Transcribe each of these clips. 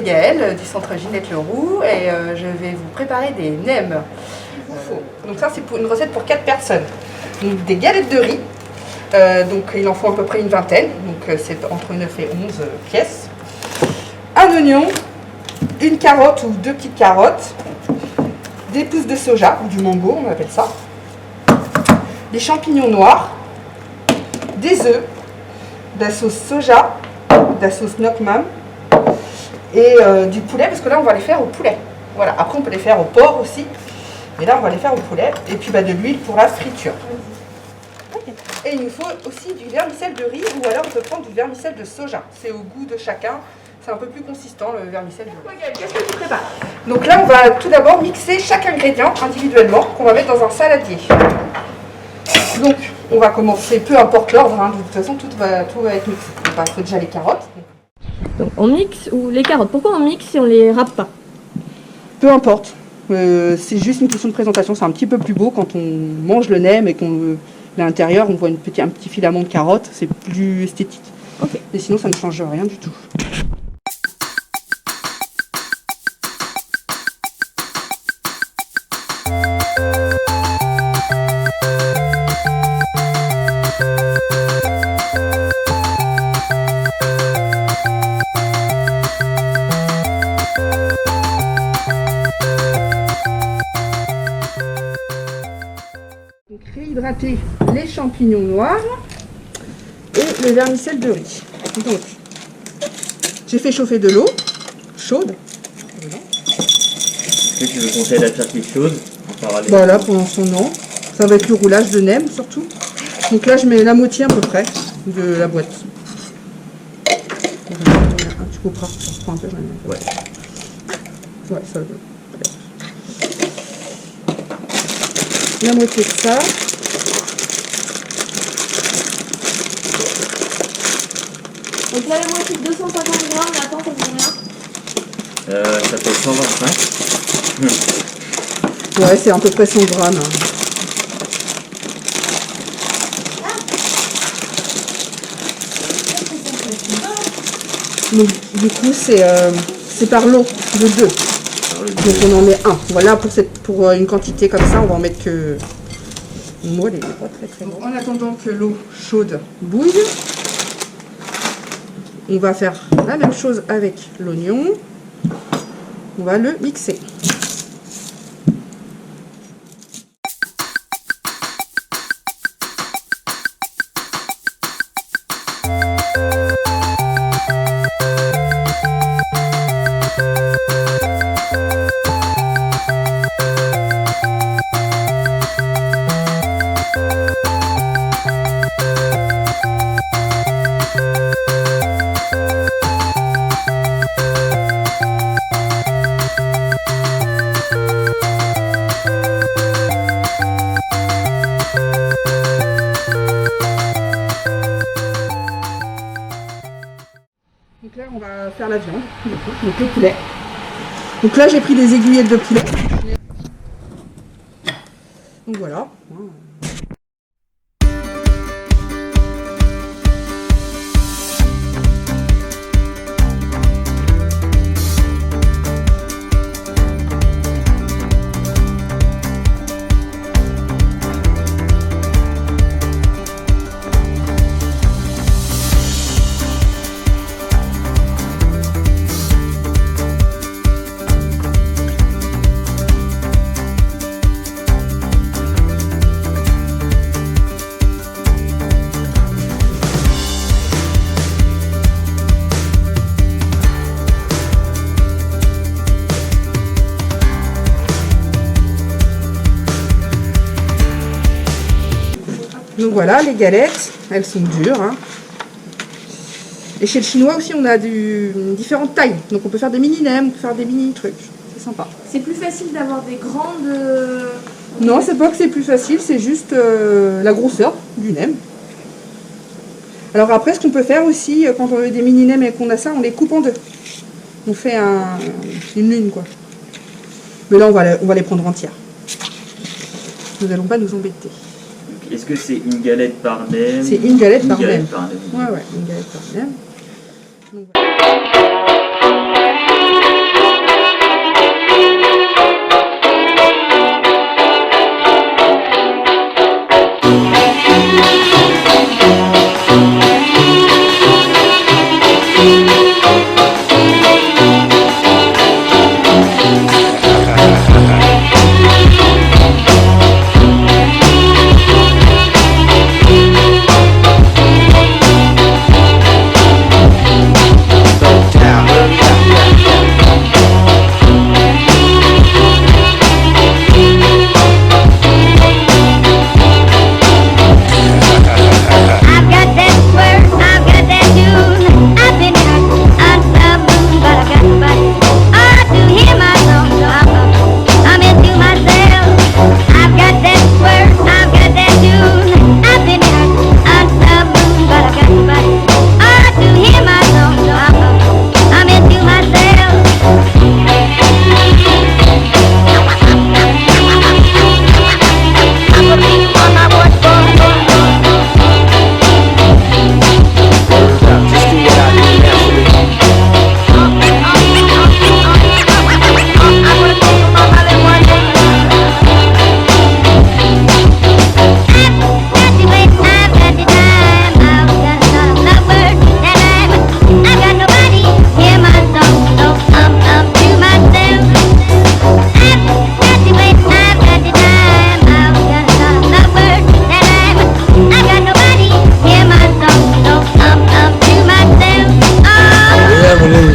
Gaëlle du centre Ginette Leroux et je vais vous préparer des nems. Donc ça c'est une recette pour 4 personnes. Donc, des galettes de riz, donc il en faut à peu près une vingtaine, donc c'est entre 9 et 11 pièces. Un oignon, une carotte ou 2 petites carottes, des pousses de soja ou du mango on appelle ça, des champignons noirs, des œufs, de la sauce soja, de la sauce noc mam et du poulet parce que là on va les faire au poulet. Voilà, après on peut les faire au porc aussi, mais là on va les faire au poulet et puis de l'huile pour la friture. Et il nous faut aussi du vermicelle de riz ou alors on peut prendre du vermicelle de soja, c'est au goût de chacun. C'est un peu plus consistant le vermicelle de riz. Qu'est-ce que tu prépares? Donc là on va tout d'abord mixer chaque ingrédient individuellement qu'on va mettre dans un saladier. Donc on va commencer, peu importe l'ordre, hein, de toute façon tout va être mixé. On va mettre déjà les carottes. Donc on mixe ou les carottes, pourquoi on mixe si on les râpe pas? Peu importe, c'est juste une question de présentation, c'est un petit peu plus beau quand on mange le nem et qu'on à l'intérieur on voit un petit filament de carotte, c'est plus esthétique. Okay. Mais sinon ça ne change rien du tout. Donc réhydrater les champignons noirs et le vermicelle de riz. Donc j'ai fait chauffer de l'eau chaude. Est-ce que tu veux qu'on t'aide à faire quelque chose en parallèle? Voilà, pour l'instant non. Ça va être le roulage de nem surtout. Donc là je mets la moitié à peu près de la boîte. Tu couperas, je reprends un peu. Ouais. Ouais, ça va. La moitié de ça. Donc là la moitié de 250 grammes, attends, ça fait combien? Ça fait 125. Ouais, c'est à peu près 100 grammes. Hein. Donc, du coup, c'est par lot de 2. Donc on en met un. Voilà, pour une quantité comme ça, on va en mettre que... Moi, elle n'est pas très bon. En attendant que l'eau chaude bouille, on va faire la même chose avec l'oignon. On va le mixer. Donc là, on va faire la viande, donc le poulet. Donc là, j'ai pris des aiguillettes de poulet. Donc voilà. Donc voilà, les galettes, elles sont dures. Hein. Et chez le chinois aussi, on a différentes tailles. Donc on peut faire des mini nems, on peut faire des mini trucs. C'est sympa. C'est plus facile d'avoir des grandes... Non, c'est pas que c'est plus facile, c'est juste la grosseur du nem. Alors après, ce qu'on peut faire aussi, quand on veut des mini nems et qu'on a ça, on les coupe en deux. On fait une lune, quoi. Mais là, on va les prendre entières. Nous n'allons pas nous embêter. Est-ce que c'est une galette par nem? C'est une galette par nem. Ouais, une galette par nem. Donc, voilà.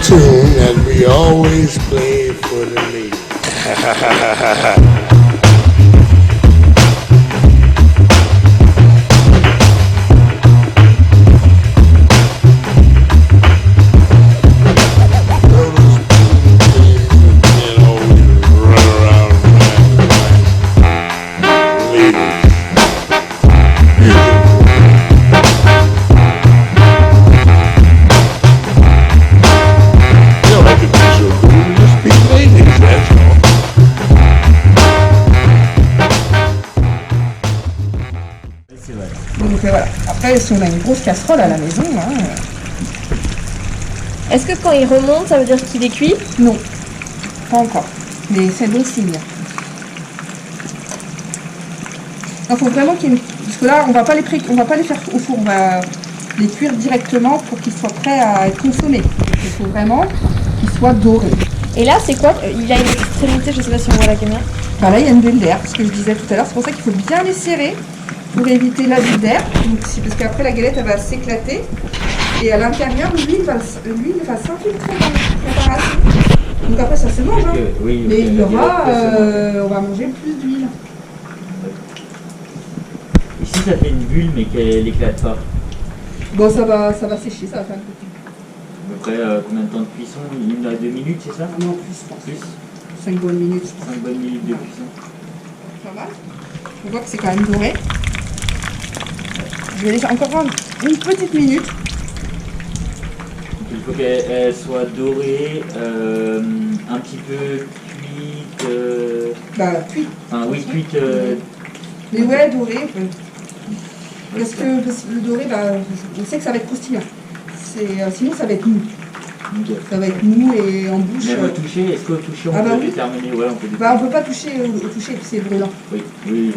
Tune and we always play for the ladies. Donc voilà. Après, si on a une grosse casserole à la maison, hein, Est-ce que quand il remonte, ça veut dire qu'il est cuit? non, pas encore. Mais c'est bon signe. Il faut vraiment qu'il y ait parce que là, on va pas les faire au four, on va les cuire directement pour qu'ils soient prêts à être consommés. Il faut vraiment qu'ils soient dorés. Et là, c'est quoi? Il a une extrémité, je sais pas si on voit la caméra. Enfin, là, il y a une bulle d'air, ce que je disais tout à l'heure. C'est pour ça qu'il faut bien les serrer pour éviter la bulle d'air. Parce qu'après, la galette, elle va s'éclater. Et à l'intérieur, l'huile va s'infiltrer dans la préparation. Donc après, ça se mange. Hein. Oui, mais il y aura, on va manger plus d'huile. Ici, ça fait une bulle, mais qu'elle n'éclate pas. Bon, ça va sécher, ça va faire un petit À peu près combien de temps de cuisson? 1 à 2 minutes, c'est ça? non, plus, je pense. Plus 5 bonnes minutes, je pense. 5 bonnes minutes de cuisson. Pas mal. On voit que c'est quand même doré. Je vais laisser encore prendre une petite minute. Donc, il faut qu'elle soit dorée, un petit peu cuite. Cuit. Enfin, oui, cuite. Mais ouais, doré. Parce que le doré, on sait que ça va être croustillant. Sinon, ça va être mou. Ok. Ça va être mou et en bouche. Mais on va toucher, est-ce qu'au toucher on Ah peut bah oui. déterminer? Ouais, on peut On peut pas toucher au toucher, c'est brûlant. Oui, oui.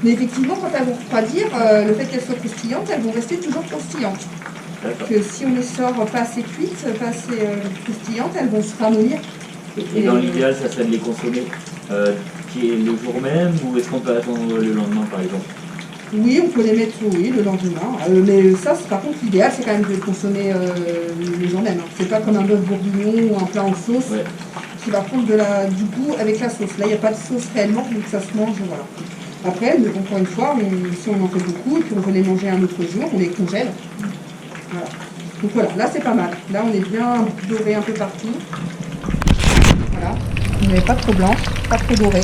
Mais effectivement, quand elles vont refroidir, le fait qu'elles soient croustillantes, elles vont rester toujours croustillantes. D'accord. Que si on les sort pas assez cuites, pas assez croustillantes, elles vont se ramollir. Et dans l'idéal, ça serait de les consommer qui est le jour même, ou est-ce qu'on peut attendre le lendemain par exemple? Oui, on peut les mettre le lendemain. Mais ça, par contre, l'idéal, c'est quand même de les consommer le jour même. Hein. C'est pas comme un bœuf bourguignon ou un plat en sauce qui va prendre du goût avec la sauce. Là, il n'y a pas de sauce réellement, donc ça se mange. Voilà. Après, encore une fois, si on en fait beaucoup et puis on veut les manger un autre jour, on les congèle. Voilà. Donc voilà, là c'est pas mal. Là, on est bien doré un peu partout. Voilà. Vous n'avez pas trop blanc, pas trop doré.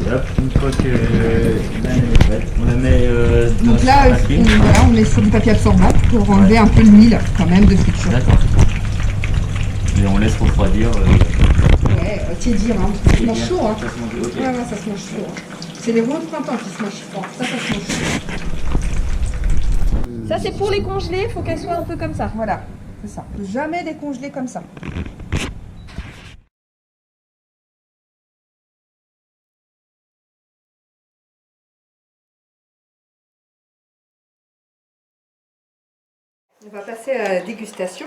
Et hop, une fois que là, elle est prête, on la met dans Donc là, ce papier. on met sur du papier absorbant pour enlever un peu l'huile quand même de friture. D'accord. Et on laisse refroidir. Ouais, tiédir, hein. Ça se mange chaud. Hein. Ça se mange, ok. Ouais, ça se mange chaud. Hein. C'est les rouleaux de printemps qui se mangent froid. Ça se mange chaud. Ça, c'est pour les congeler, faut qu'elles soient un peu comme ça. Voilà, c'est ça. Jamais décongeler comme ça. On va passer à la dégustation.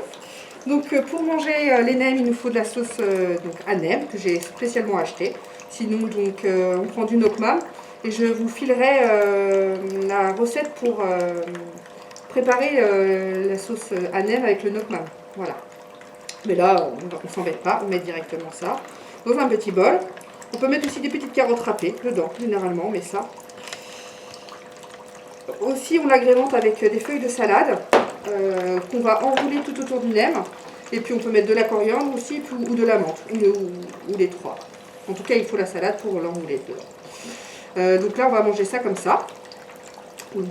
Donc pour manger les nems, il nous faut de la sauce donc, à nems que j'ai spécialement achetée. Sinon, donc, on prend du nokmam et je vous filerai la recette pour préparer la sauce à nems avec le nokmam. Voilà. Mais là, on ne s'embête pas, on met directement ça dans un petit bol. On peut mettre aussi des petites carottes râpées dedans, généralement, mais ça. Aussi, on l'agrémente avec des feuilles de salade qu'on va enrouler tout autour du nem. Et puis, on peut mettre de la coriandre aussi ou de la menthe, ou les trois. En tout cas, il faut la salade pour l'enrouler dedans. Donc là, on va manger ça comme ça. Donc,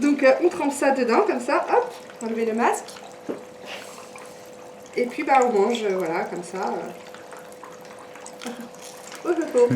donc on trempe ça dedans, comme ça. Hop, enlever le masque. Et puis, on mange, voilà, comme ça. Au repos.